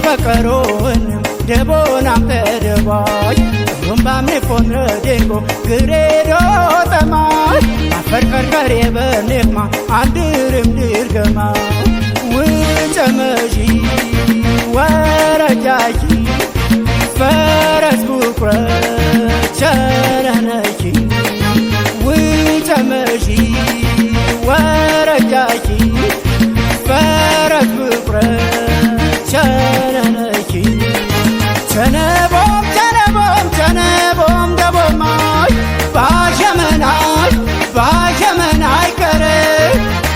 ፈቀሮን ደቦናም ተደባይ ሩምባም ፎንረ ዴንጎ ግሬዶ ጠማይ አፈርቀርቀር የበኔማ አንድርም ድርገማ ውጨመዢ ወረጃጂ ፈረስ ቡቁረት ቸረነቺ ውጨመዢ ወረጃጂ ፈረስ ቡቁረት ቸረነቺ ቸነቦም ቸነቦም ቸነቦም ደቦማይ ባሸመናይ ከረ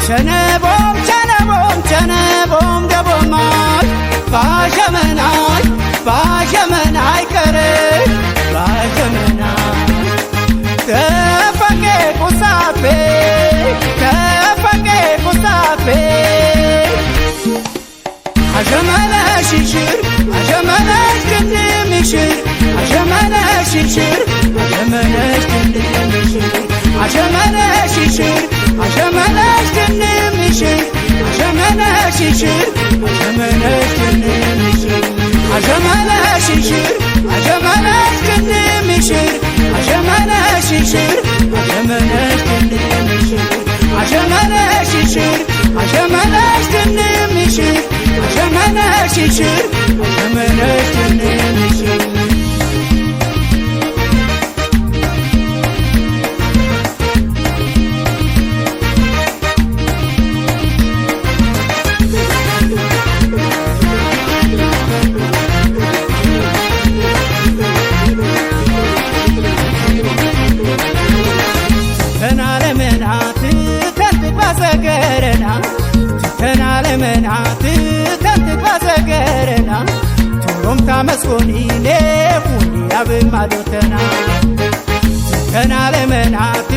ቸነቦም ቸነቦም ቸነቦም ደቦማይ ባሸመናይ ከረ ባሸመናይ ተፈቄ ቁሳፌ አሸመነሽ ሽር አሸመነሽ ክንምሽር አሸመነሽ ሽር አሸመነሽ ክንምሽር አሸመነሽ ሽር አሸመነሽ ክንምሽር አሸመነሽ ሽር አሸመነሽ ክንምሽር አሸመነሽ ሽር አሸመነሽ ክንምሽር አሸመነሽ ሽር አሸመነሽ ክንምሽር አሸመነሽ ሽር አሸመነሽ ክንምሽር አሸመነሽ ሽር አሸመነሽ ክንምሽር ተናለመናት ተንትባ ዘገረና ተናለመናት ተንትባ ዘገረና ቱሩምታ መስኮኒኔ ሁንያብ ማዶተና ተናለመናት